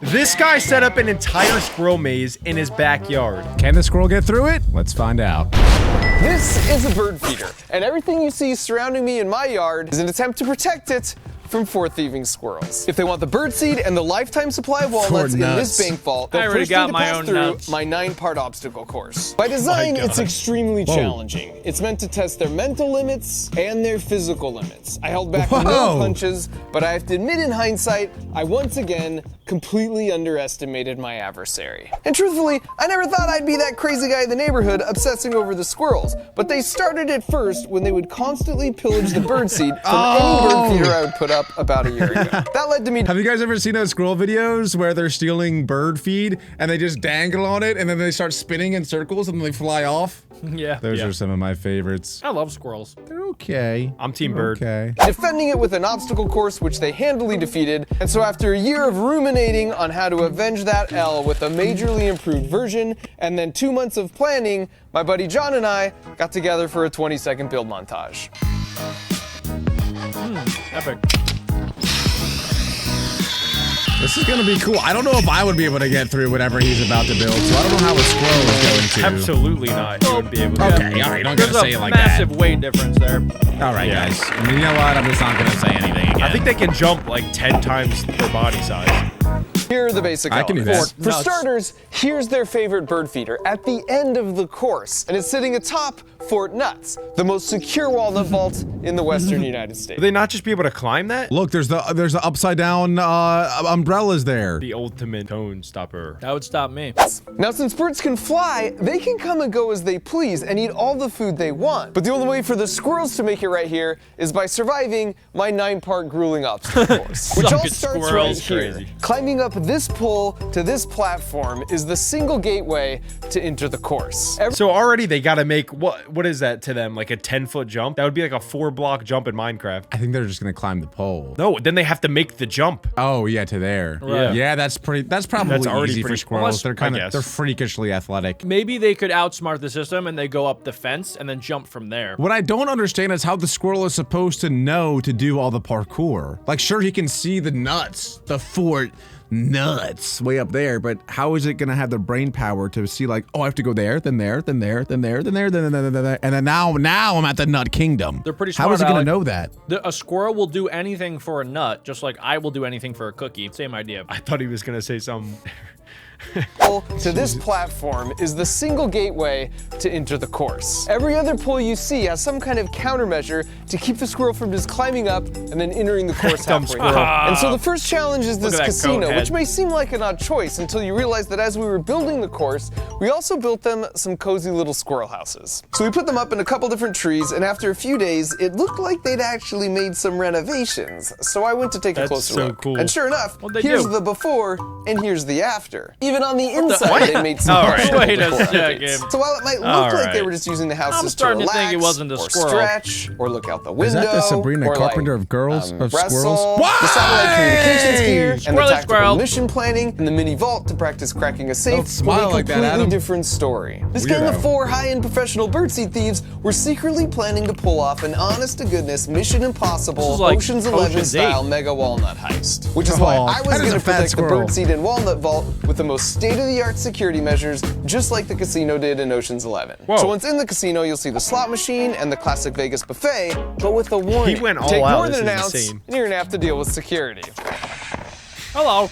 This guy set up an entire squirrel maze in his backyard. Can the squirrel get through it? Let's find out. This is a bird feeder, and everything you see surrounding me in my yard is an attempt to protect it from thieving squirrels. If they want the birdseed and the lifetime supply of walnuts in this bank vault, they'll first need to pass through my 9-part obstacle course. By design, it's extremely challenging. It's meant to test their mental limits and their physical limits. I held back no punches, but I have to admit in hindsight, I once again completely underestimated my adversary. And truthfully, I never thought I'd be that crazy guy in the neighborhood obsessing over the squirrels, but they started at first when they would constantly pillage the birdseed from any bird feeder I would put up about a year ago. That led to me. Have you guys ever seen those squirrel videos where they're stealing bird feed and they just dangle on it and then they start spinning in circles and they fly off? Yeah. Those are some of my favorites. I love squirrels. They're okay. I'm team bird. Okay. Defending it with an obstacle course, which they handily defeated. And so after a year of ruminating on how to avenge that L with a majorly improved version, and then 2 months of planning, my buddy John and I got together for a 20-second build montage. Epic. This is gonna be cool. I don't know if I would be able to get through whatever he's about to build, so I don't know how a squirrel is going to. Absolutely not. You wouldn't be able to. Okay, all right, don't gotta say it like that. There's a massive weight difference there. All right, guys. I mean, you know what? I'm just not gonna say anything again. I think they can jump like 10 times their body size. Here are the basic I can do that. For starters, here's their favorite bird feeder at the end of the course, and it's sitting atop Fort Nuts, the most secure walnut vault in the western United States. Would they not just be able to climb that? Look, there's the upside down umbrellas there. The ultimate cone stopper. That would stop me. Now, since birds can fly, they can come and go as they please and eat all the food they want. But the only way for the squirrels to make it right here is by surviving my 9-part grueling obstacle course, which all starts right here. Crazy. Climbing up this pole to this platform is the single gateway to enter the course. So already they gotta make, what is that to them? Like a 10-foot jump? That would be like a 4-block jump in Minecraft. I think they're just gonna climb the pole. No, then they have to make the jump. Oh yeah, to there. Right. Yeah, that's probably already easy for pretty- squirrels. They're kind I of guess. they're freakishly athletic. Maybe they could outsmart the system and they go up the fence and then jump from there. What I don't understand is how the squirrel is supposed to know to do all the parkour. Like, sure, he can see the nuts, the Fort Nuts way up there, but how is it gonna have the brain power to see like, oh, I have to go there, then there, then there, then there, then there, then there, and then now I'm at the nut kingdom. They're pretty smart. How is it gonna Alec. know that? A squirrel will do anything for a nut, just like I will do anything for a cookie. Same idea. I thought he was gonna say something. To this platform is the single gateway to enter the course. Every other pole you see has some kind of countermeasure to keep the squirrel from just climbing up and then entering the course halfway through. And so the first challenge is this Look at that casino, cone which head. may seem like an odd choice until you realize that as we were building the course, we also built them some cozy little squirrel houses. So we put them up in a couple different trees, and after a few days, it looked like they'd actually made some renovations. So I went to take a closer look. Cool. And sure enough, What'd they here's do? the before and here's the after. Even on the inside, they made some Wait a decor second. updates. So while it might look like they were just using the houses to starting to relax, think it wasn't a or squirrel. stretch, or look out the window, Is that the Sabrina or Carpenter like, of girls, of wrestle, squirrels? the satellite communications gear, and the Squirrely tactical squirrel. mission planning, and the mini vault to practice cracking a safe, Don't smile were a like that, completely Adam. different story. This gang Weirdo. of 4 high-end professional birdseed thieves were secretly planning to pull off an honest-to-goodness Mission Impossible This is like Ocean's 11 Ocean's style 8. mega walnut heist. Which is why Oh, I was that is going a to fat protect the squirrel. birdseed and walnut vault with the most state-of-the-art security measures, just like the casino did in Ocean's 11. Whoa. So once in the casino, you'll see the slot machine and the classic Vegas buffet, but with a warning. He went all Take out. more This than an is ounce, insane. and you're gonna have to deal with security. Hello.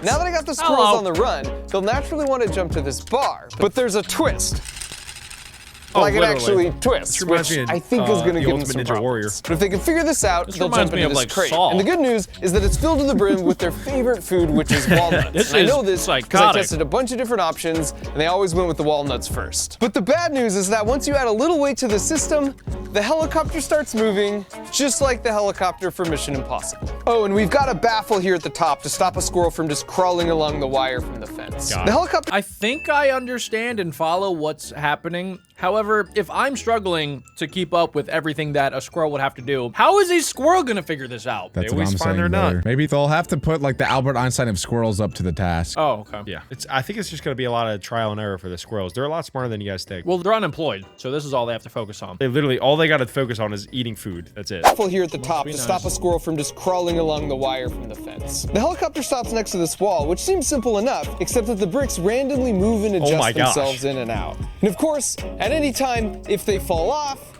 Now that I got the squirrels Hello. on the run, they'll naturally want to jump to this bar, but there's a twist. Like it literally. actually twists, This reminds which me of, I think is going to the give them Ultimate some Ninja Warrior. problems. But if they can figure this out, they'll reminds jump me into of, this like, crate. Saw. And the good news is that it's filled to the brim with their favorite food, which is walnuts. This And I is know this because I psychotic. tested a bunch of different options, and they always went with the walnuts first. But the bad news is that once you add a little weight to the system, the helicopter starts moving, just like the helicopter for Mission Impossible. Oh, and we've got a baffle here at the top to stop a squirrel from just crawling along the wire from the fence. Got The it. helicopter I think I understand and follow what's happening. However, if I'm struggling to keep up with everything that a squirrel would have to do, how is a squirrel gonna figure this out? That's They what always I'm find their saying. nut. Maybe they'll have to put like the Albert Einstein of squirrels up to the task. Oh, okay. Yeah, I think it's just gonna be a lot of trial and error for the squirrels. They're a lot smarter than you guys think. Well, they're unemployed, so this is all they have to focus on. They literally, all they gotta focus on is eating food. That's it. Careful here at the top to stop a squirrel from just crawling along the wire from the fence. The helicopter stops next to this wall, which seems simple enough, except that the bricks randomly move and adjust my gosh. themselves in and out. And of course, at any time, if they fall off,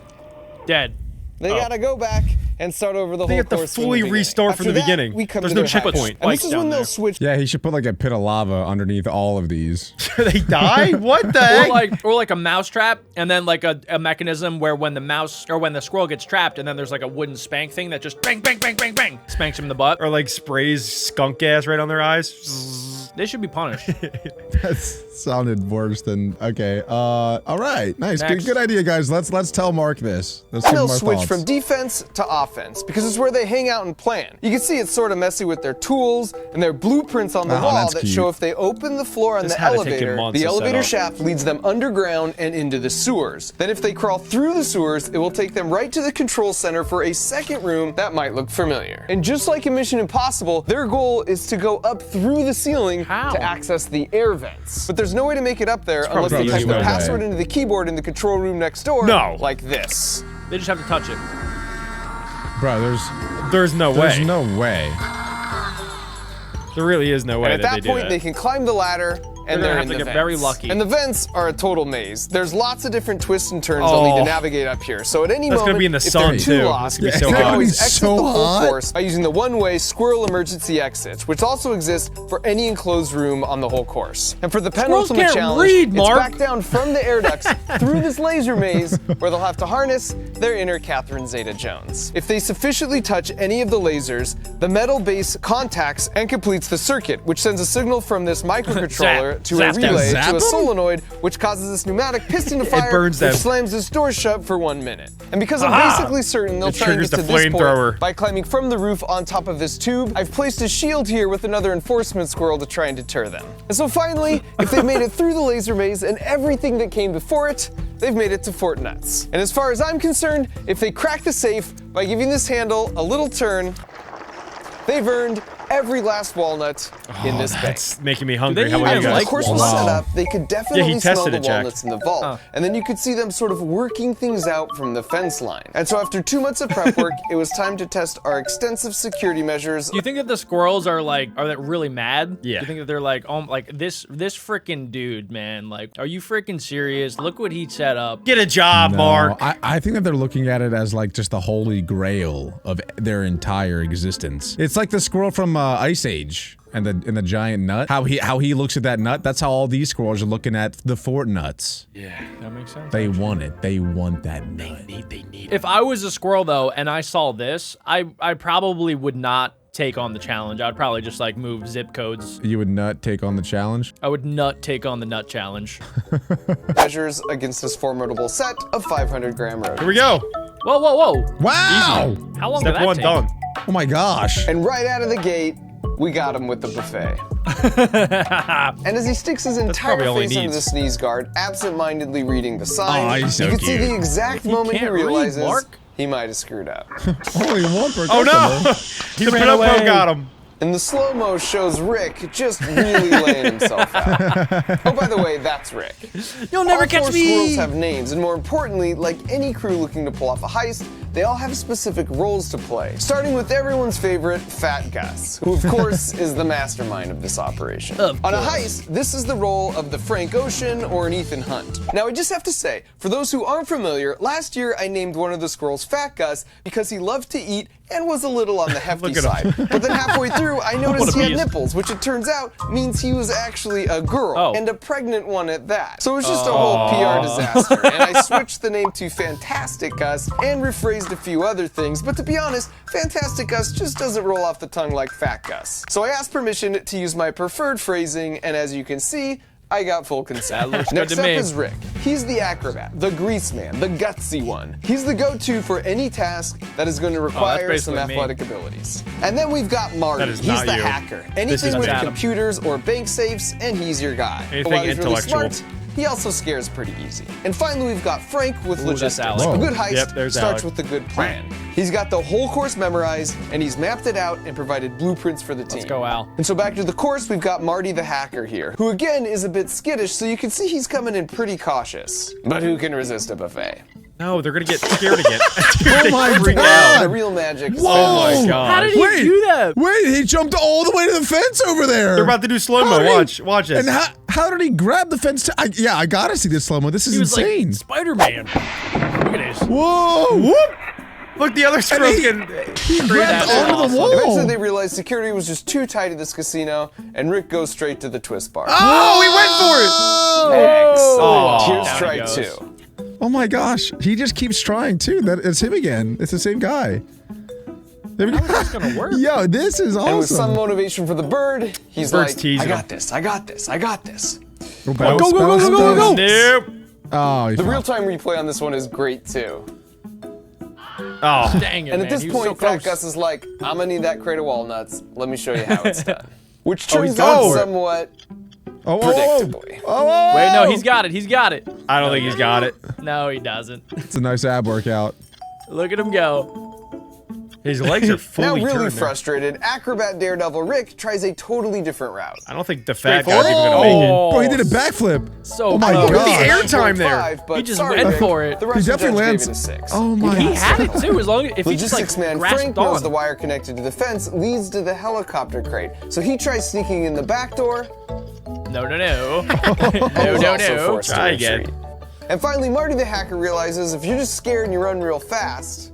Dead. they gotta go back and start over the They whole have to course from fully the beginning. restart from After the that, beginning. we come There's to no their hideout. checkpoint. And this Spikes is down when they'll there. switch. Yeah, he should put like a pit of lava underneath all of these. They die? What the heck? Or like a mouse trap, and then like a mechanism where when the mouse or when the squirrel gets trapped, and then there's like a wooden spank thing that just bang, bang, bang, bang, bang, spanks him in the butt. Or like sprays skunk gas right on their eyes. They should be punished. That sounded worse than okay. All right, nice, Next. good idea, guys. Let's tell Mark this. Let's And give they'll him our switch thoughts. from defense to offense because it's where they hang out and plan. You can see it's sort of messy with their tools and their blueprints on the Oh, wall that's that cute. show if they open the floor on This the had to take him elevator, months the to set elevator up. shaft leads them underground and into the sewers. Then if they crawl through the sewers, it will take them right to the control center for a second room that might look familiar. And just like in Mission Impossible, their goal is to go up through the ceiling How? to access the air vents. But there's no way to make it up there unless probably they type easy the way. password into the keyboard in the control room next door. No. Like this. They just have to touch it. Bro, There's no there's way. no way. There really is no way And at that they point, do they that. can climb the ladder, and They're they're gonna in have the to get very vents. lucky. And the vents are a total maze. There's lots of different twists and turns they'll need to Oh. navigate up here. So at any That's moment, gonna be in the if sun, they're too. too lost, It's gonna be they so can hot. always It's gonna be exit so the whole hot. course by using the one-way squirrel emergency exits, which also exists for any enclosed room on the whole course. And for the penultimate can't challenge, read, it's Mark. back down from the air ducts through this laser maze where they'll have to harness their inner Catherine Zeta-Jones. If they sufficiently touch any of the lasers, the metal base contacts and completes the circuit, which sends a signal from this microcontroller Zap. to a Zap them. relay Zap to a them? solenoid, which causes this pneumatic piston to fire, burns them. which slams this door shut for 1 minute. And because I'm Aha! basically certain they'll It try and triggers get to the this point flamethrower. by climbing from the roof on top of this tube, I've placed a shield here with another enforcement squirrel to try and deter them. And so finally, if they've made it through the laser maze and everything that came before it, they've made it to Fort Nuts. And as far as I'm concerned, if they crack the safe by giving this handle a little turn, they've earned every last walnut in this bank. It's making me hungry. they How about even you After guys? the course was Wow. set up, they could definitely Yeah, he smell tested the it, Jack. walnuts in the vault. And then you could see them sort of working things out from the fence line. And so after 2 months of prep work, it was time to test our extensive security measures. Do you think that the squirrels are they really mad? Yeah. Do you think that they're like, oh, like this freaking dude, man? Like, are you freaking serious? Look what he set up. Get a job, No, Mark. I think that they're looking at it as like just the holy grail of their entire existence. It's like the squirrel from Ice Age and the giant nut. How he looks at that nut. That's how all these squirrels are looking at the fort nuts. Yeah. That makes sense. They want it. They want that nut. They need If I was a squirrel though, and I saw this, I probably would not take on the challenge. I'd probably just like move zip codes. You would nut take on the challenge. I would not take on the nut challenge. measures against this formidable set of 500-gram Here rodents. we go. Whoa, whoa, whoa! Wow! How long Step did that one take? done. Oh my gosh! And right out of the gate, we got him with the buffet. And as he sticks his entire probably all he face under needs. the sneeze guard, absentmindedly reading the sign, Oh, he's so you can see cute. the exact moment he can't read, realizes Mark. he might have screwed up. Only one per Oh no! customer. The ran Pinocchio away. got him. And the slow-mo shows Rick just really laying himself out. Oh, by the way, that's Rick. You'll never All catch four me. squirrels have names, and more importantly, like any crew looking to pull off a heist, they all have specific roles to play. Starting with everyone's favorite, Fat Gus, who of course is the mastermind of this operation. Of On a course. heist, this is the role of the Frank Ocean or an Ethan Hunt. Now, I just have to say, for those who aren't familiar, last year I named one of the squirrels Fat Gus because he loved to eat and was a little on the hefty Look at side. him. But then halfway through, I noticed What a he had beast. nipples, which it turns out means he was actually a girl, Oh. and a pregnant one at that. So it was just a whole PR disaster, and I switched the name to Fantastic Gus and rephrased a few other things, but to be honest, Fantastic Gus just doesn't roll off the tongue like Fat Gus. So I asked permission to use my preferred phrasing, and as you can see, I got full consent. That looks good Next to up me. is Rick. He's the acrobat, the grease man, the gutsy one. He's the go-to for any task that is going to require some basically me. athletic abilities. And then we've got Marty. That is He's not the you. hacker. This is Anything with Adam. computers or bank safes, and he's your guy. Anything But while he's really intellectual. smart, he also scares pretty easy. And finally, we've got Frank with Ooh, that's logistics. Alex. A good heist Yep, there's starts Alex. with a good plan. He's got the whole course memorized, and he's mapped it out and provided blueprints for the team. Let's go, Al. And so back to the course, we've got Marty the hacker here, who again is a bit skittish, so you can see he's coming in pretty cautious. But who can resist a buffet? No, they're gonna get scared again. Oh my freak God. The real magic. Oh my god. How did he Wait, do that? Wait, he jumped all the way to the fence over there. They're about to do slow-mo. Watch this. And how did he grab the fence? I gotta see this slow-mo. This is He was insane. like Spider-Man. Look at this. Whoa! Whoop! Look, the other squirrels getting He grabbed That's onto the awesome. wall. Eventually, they realized security was just too tight at this casino, and Rick goes straight to the twist bar. Oh, he went for it! Thanks. Oh, Here's down try he goes. 2. Oh my gosh, he just keeps trying too. It's him again. It's the same guy. There we go. How's this gonna work? Yo, this is And with some awesome. motivation for the bird, he's Bird's like, teasing I got him. this, I got this, I got this. Go, go, go, go, go, go. Nope. Oh, he The fell. real-time replay on this one is great, too. Oh, Dang it, And man. at this He was so point, Fat close. Gus is like, I'm gonna need that crate of walnuts. Let me show you how it's done. Which Oh, he's turns going out for it. somewhat Oh, predictably. oh. Wait, no, he's got it. He's got it. I don't think he's got it. No, he doesn't. It's a nice ab workout. Look at him go. His legs are Now fully really turned. there. frustrated, acrobat daredevil Rick tries a totally different route. I don't think the fat Straightforward? guy's even gonna make it. Oh. Bro, he did a backflip. So Oh my close. Look at God. the airtime there. 9.5, but He just sorry, went Rick, for it. The He Russian definitely judge lands. gave it a 6. Oh my He God. had it too, as long as if he just like Logistics man grasped Frank knows on. the wire connected to the fence leads to the helicopter crate. So he tries sneaking in the back door. No, no, no. and no, is no, also no. forced to Try again. retreat. And finally, Marty the hacker realizes if you're just scared and you run real fast,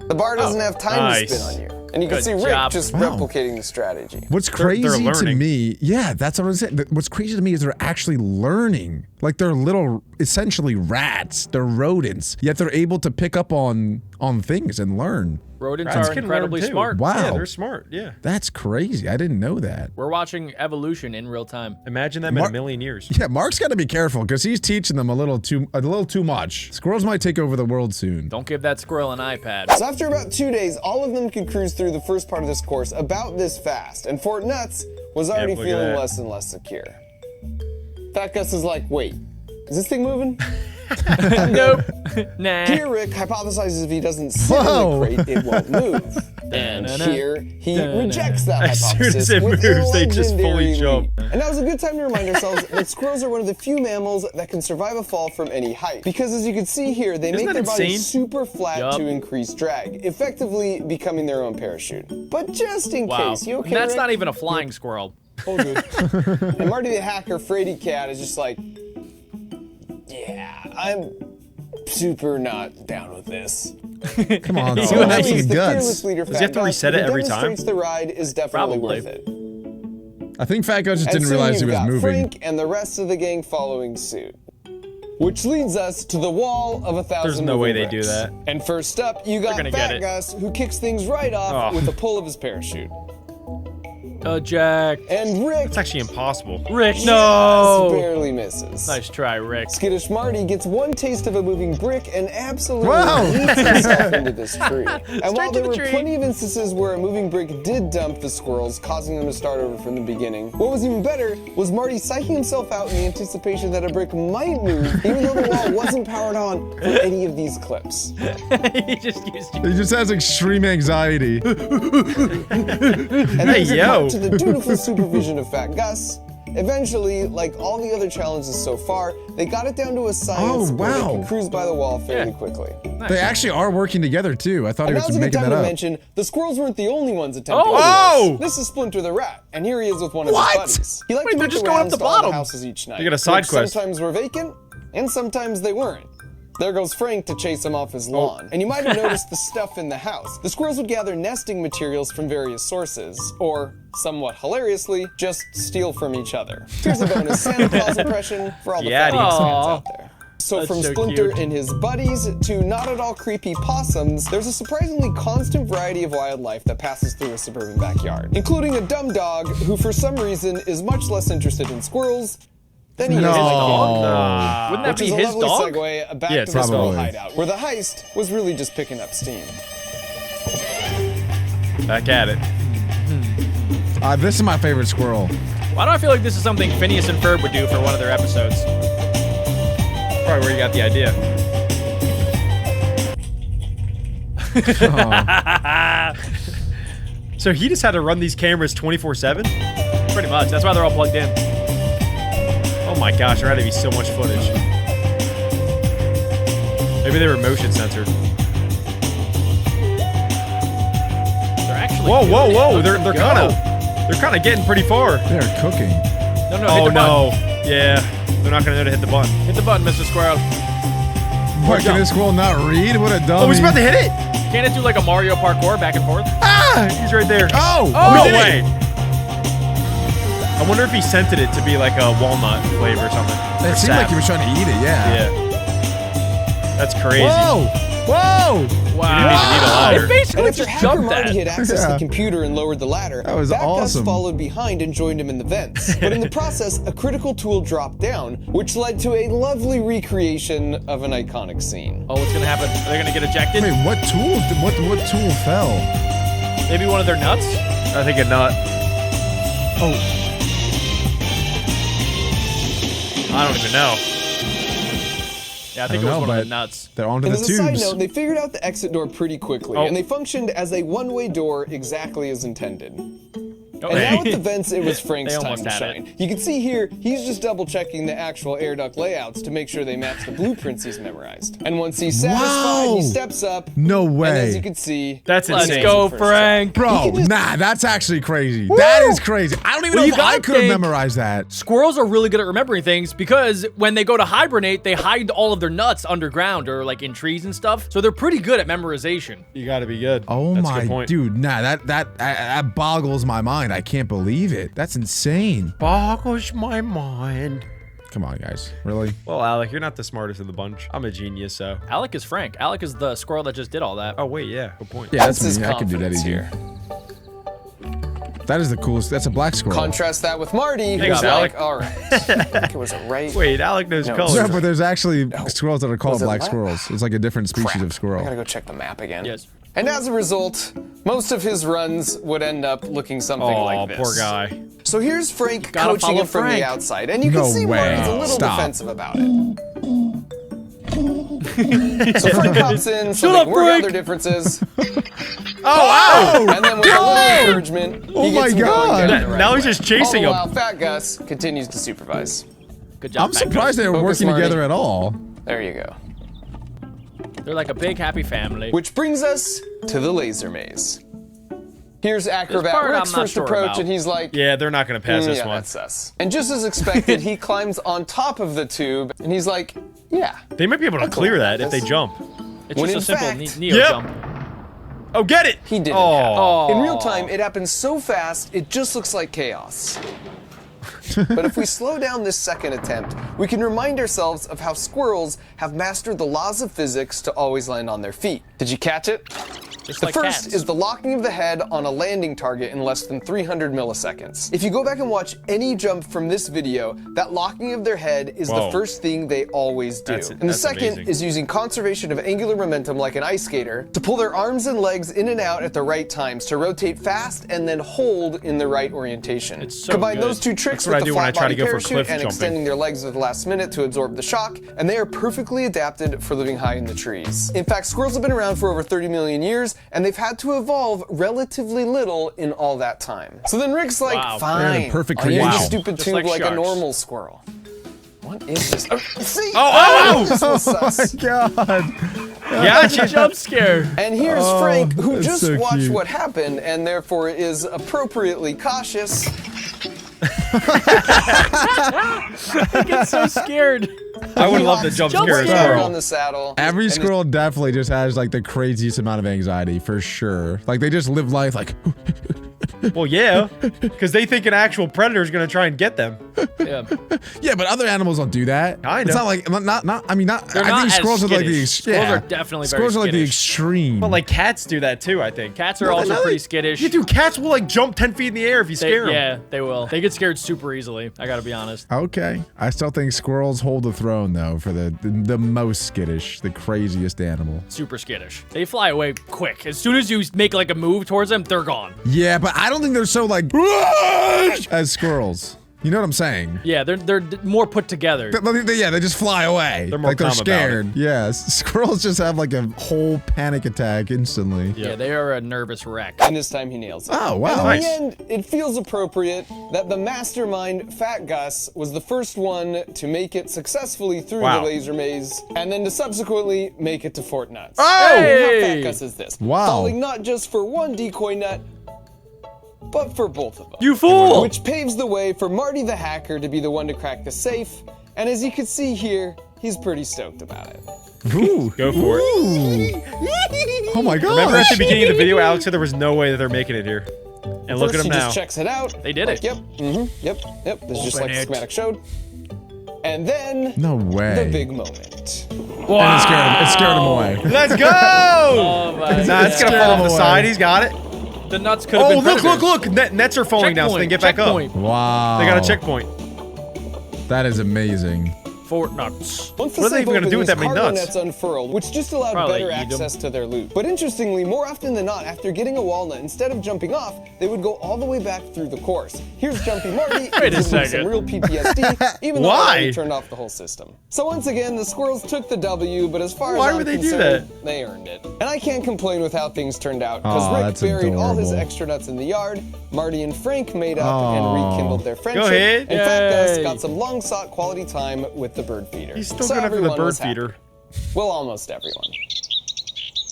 the bar doesn't have time nice. to spin on you. And you can Good see Rick job. just Wow. replicating the strategy. What's they're crazy to learning. me, yeah, that's what I'm saying. What's crazy to me is they're actually learning. Like they're little, essentially rats. They're rodents, yet they're able to pick up on things and learn. Rodents Rats are can incredibly learn, too. smart. Wow. Yeah, they're smart. Yeah. That's crazy. I didn't know that. We're watching evolution in real time. Imagine them in Mar- a million years. Yeah, Mark's got to be careful because he's teaching them a little too much. Squirrels might take over the world soon. Don't give that squirrel an iPad. So after about 2 days, all of them could cruise through the first part of this course about this fast, and Fort Nuts was already look at feeling that. less and less secure. Fat Gus is like, wait, is this thing moving? Nope. Nah. Here, Rick hypothesizes if he doesn't sit Whoa. in the crate, it won't move. And here, he rejects that As soon hypothesis as it with a moves, they just fully legendary jump. leap. And now is a good time to remind ourselves that squirrels are one of the few mammals that can survive a fall from any height. Because as you can see here, they Isn't make that their bodies insane? super flat Yup. to increase drag, effectively becoming their own parachute. But just in Wow. case, you okay, And that's Rick? not even a flying squirrel. Oh, good. And Marty the hacker, Frady Cat, is just like, yeah, I'm super not down with this. Come on, Oh, someone have Finally, some the guts. fearless leader, Does he have Fat to Gus, reset it who every time? demonstrates the ride is definitely Probably. worth it. I think Fat Guy just And didn't soon realize he you've was got moving. Frank and the rest of the gang following suit. Which leads us to the wall of 1,000 There's no way moving they do bricks. that. And first up, you got gonna get Fat it. Gus, who kicks things right off Oh. with a pull of his parachute. Jack. And Rick It's actually impossible. Rick, just no. barely misses. Nice try, Rick. Skittish Marty gets one taste of a moving brick and absolutely Wow. yeets himself into this tree. And while to there the were tree. plenty of instances where a moving brick did dump the squirrels, causing them to start over from the beginning, what was even better was Marty psyching himself out in the anticipation that a brick might move, even though the wall wasn't powered on for any of these clips. He just used you. He just has extreme anxiety. And Hey, there's a yo. cut to the dutiful supervision of Fat Gus. Eventually, like all the other challenges so far, they got it down to a science Oh, where they wow. could cruise by the wall fairly Yeah. quickly. They actually are working together too. I thought he And was now's a good making time that to up. mention the squirrels weren't the only ones attempting Oh! this. This is Splinter the Rat, and here he is with one of What? his buddies. He liked Wait, to they're make just the going up rounds the to all the bottom. houses each night. They got a side which quest. Sometimes were vacant, and sometimes they weren't. There goes Frank to chase him off his lawn. And you might have noticed the stuff in the house. The squirrels would gather nesting materials from various sources, or, somewhat hilariously, just steal from each other. Here's a bonus Santa Claus impression for all the Yeah, fat dude. fans Aw. out there. So That's from so Splinter cute. and his buddies to not at all creepy possums, there's a surprisingly constant variety of wildlife that passes through a suburban backyard, including a dumb dog who for some reason is much less interested in squirrels than he is in No. dog. Wouldn't that Which be is a his lovely dog? segue back Yeah, to it's the squirrel probably. hideout, where the heist was really just picking up steam. Back at it. This is my favorite squirrel. Why do I feel like this is something Phineas and Ferb would do for one of their episodes? Probably where you got the idea. So he just had to run these cameras 24/7? Pretty much. That's why they're all plugged in. Oh my gosh, there had to be so much footage. Maybe they were motion censored. They're actually. Whoa, whoa, whoa! Let's They're go. kind of getting pretty far. They're cooking. No, hit Oh the no! button. Yeah, they're not gonna know to hit the button. Hit the button, Mr. Squirrel. What, can this squirrel not read? What a dummy. Oh, he's about to hit it! Can't it do like a Mario parkour back and forth? Ah! He's right there. Oh! No we did it. way! I wonder if he scented it to be like a walnut flavor or something. It Or seemed like sap. he was trying to eat it, yeah. Yeah. That's crazy. Whoa! Whoa! You didn't even need a ladder. It basically And after just Hacker jumped Marty that. had accessed Yeah. the computer and lowered the ladder, That was Gus awesome. followed behind and joined him in the vents. But in the process, a critical tool dropped down, which led to a lovely recreation of an iconic scene. Oh, what's gonna happen? Are they gonna get ejected? Wait, what tool? What tool fell? Maybe one of their nuts? I think a nut. Oh, I don't even know. Yeah, I think it don't was know, one of the but- nuts. they're onto And the as a side tubes. note, they figured out the exit door pretty quickly, Oh. and they functioned as a one-way door exactly as intended. Oh, And now at the vents, it was Frank's They time almost to had shine. You can see here, he's just double-checking the actual air duct layouts to make sure they match the blueprints he's memorized. And once he's satisfied, Wow. he steps up. No And as way. you can see, That's Let's insane. go, First try. Frank. Bro, nah, that's actually crazy. That is crazy. I don't even Well, know you if I gotta could have think- memorized that. Squirrels are really good at remembering things because when they go to hibernate, they hide all of their nuts underground or like in trees and stuff. So they're pretty good at memorization. You gotta be good. Oh That's a good my, point. dude, nah, that boggles my mind. I can't believe it. That's insane. Boggles my mind. Come on, guys. Really? Well, Alec, you're not the smartest of the bunch. I'm a genius, so. Alec is Frank. Alec is the squirrel that just did all that. Oh wait, yeah, good point. Yeah, That's that's his me. I can do that confidence easy. here. That is the coolest. That's a black squirrel. Contrast that with Marty, Thanks, who's Alec. like, all right, I think it was a right. Wait, Alec knows No, colors. Yeah, but there's actually squirrels that are called Was it black black? squirrels. It's like a different species Crap. of squirrel. I gotta go check the map again. Yes. And as a result, most of his runs would end up looking something Oh, like this. poor guy. So here's Frank Gotta coaching follow him from Frank. the outside, and you can No see way. Marty's a little Stop. defensive about it. So Frank hops in, so Shut they up, can work out Frank. their differences, Oh! and then with a little encouragement, he Oh my gets him God. going down the right Now he's way. just chasing All the him. while Fat Gus continues to supervise. Good job. I'm Frank. surprised they were Focus, working Marty. together at all. There you go. They're like a big happy family. Which brings us to the laser maze. Here's Acrobat part Rick's I'm not first sure approach, about. and he's like, Yeah, they're not gonna pass this yeah, one. that's us. And just as expected, he climbs on top of the tube, and he's like, yeah. They might be able to clear that if they jump. It's when just a in simple fact- Neo Yep. jump. Oh, get it! He didn't Oh. happen. Oh. In real time, it happens so fast, it just looks like chaos. But if we slow down this second attempt, we can remind ourselves of how squirrels have mastered the laws of physics to always land on their feet. Did you catch it? Just The like first cats. is the locking of the head on a landing target in less than 300 milliseconds. If you go back and watch any jump from this video, that locking of their head is the Whoa. first thing they always do. And the that's second amazing. is using conservation of angular momentum like an ice skater to pull their arms and legs in and out at the right times to rotate fast and then hold in the right orientation. It's so Combine good. those two tricks That's what I with the do when I flat try to body go for parachute cliff and jumping. extending their legs at the last minute to absorb the shock, and they are perfectly adapted for living high in the trees. In fact, squirrels have been around for over 30 million years, and they've had to evolve relatively little in all that time. So then Rick's like, Wow. They're fine, in perfect I'll use creation. the stupid Just tube like like a sharks. normal squirrel. What is this? Oh, see? Oh, This was sus. God. Yeah, It's a jump scare. And here's Frank, who that's just so watched cute. what happened and therefore is appropriately cautious. I get so scared. I would love to jump Jump scare a scare. On squirrel. the saddle. Every and squirrel definitely just has like the craziest amount of anxiety for sure. Like they just live life like Well, yeah, because they think an actual predator is gonna try and get them. Yeah. yeah, but other animals don't do that. I It's know. not like not. I mean, not. They're I not think as squirrels are like the skittish. Squirrels are definitely very squirrels are like the skittish. extreme. But like cats do that too, I think. Cats are also pretty skittish. Yeah, dude, cats will like jump 10 feet in the air if you scare them. Yeah, they will. They get scared super easily. I gotta be honest. Okay, I still think squirrels hold the throne though for the most skittish, the craziest animal. Super skittish. They fly away quick. As soon as you make like a move towards them, they're gone. Yeah, but I don't think they're so like as squirrels. You know what I'm saying? Yeah, they're more put together. Yeah, they just fly away. They're more like they're calm about it. scared. Yes, squirrels just have like a whole panic attack instantly. Yeah, they are a nervous wreck. And this time he nails it. Oh, wow. And in Nice. the end, it feels appropriate that the mastermind, Fat Gus, was the first one to make it successfully through Wow. the laser maze, and then to subsequently make it to Fort Nuts. Oh! Hey! How Fat Gus is this? Wow. Falling not just for one decoy nut, but for both of them. You fool! Which paves the way for Marty the hacker to be the one to crack the safe, and as you can see here, he's pretty stoked about it. Ooh. Go for it. Ooh. Oh my god. Remember at the beginning of the video, Alex said there was no way that they're making it here. And look at First, them he now. just checks it out. They did it. Yep, yep. This is just like the it. schematic showed. And then, No way. the big moment. And it scared him away. Let's go! Oh my Nah, it's gonna Scared fall him off the away. side. He's got it. The nuts could have Oh, been look! Nets are falling down, so they can get back up. checkpoint. Wow. They got a checkpoint. That is amazing. Fort Nuts. Once the What are they safe even gonna do with opened, that many cargo nuts? nets unfurled, which just allowed Probably better eat 'em. access to their loot. But interestingly, more often than not, after getting a walnut, instead of jumping off, they would go all the way back through the course. Here's Jumpy Marty Wait a exhibiting second. some real PTSD, even though Why? they turned off the whole system. So once again, the squirrels took the W, but as far Why as I'm would they do concerned, that? they earned it. And I can't complain with how things turned out, because Aw, Rick that's buried all his adorable. extra nuts in the yard, Marty and Frank made up Aw. and rekindled their friendship, ahead. and Fat Gus Yay. got some long-sought quality time with the bird feeder. He's still So going after the everyone bird was happy. feeder. Well, almost everyone.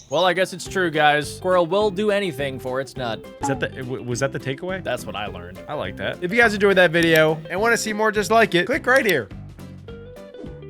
Well, I guess it's true, guys. Squirrel will do anything for its nut. Was that the takeaway? That's what I learned. I like that. If you guys enjoyed that video and want to see more just like it, click right here.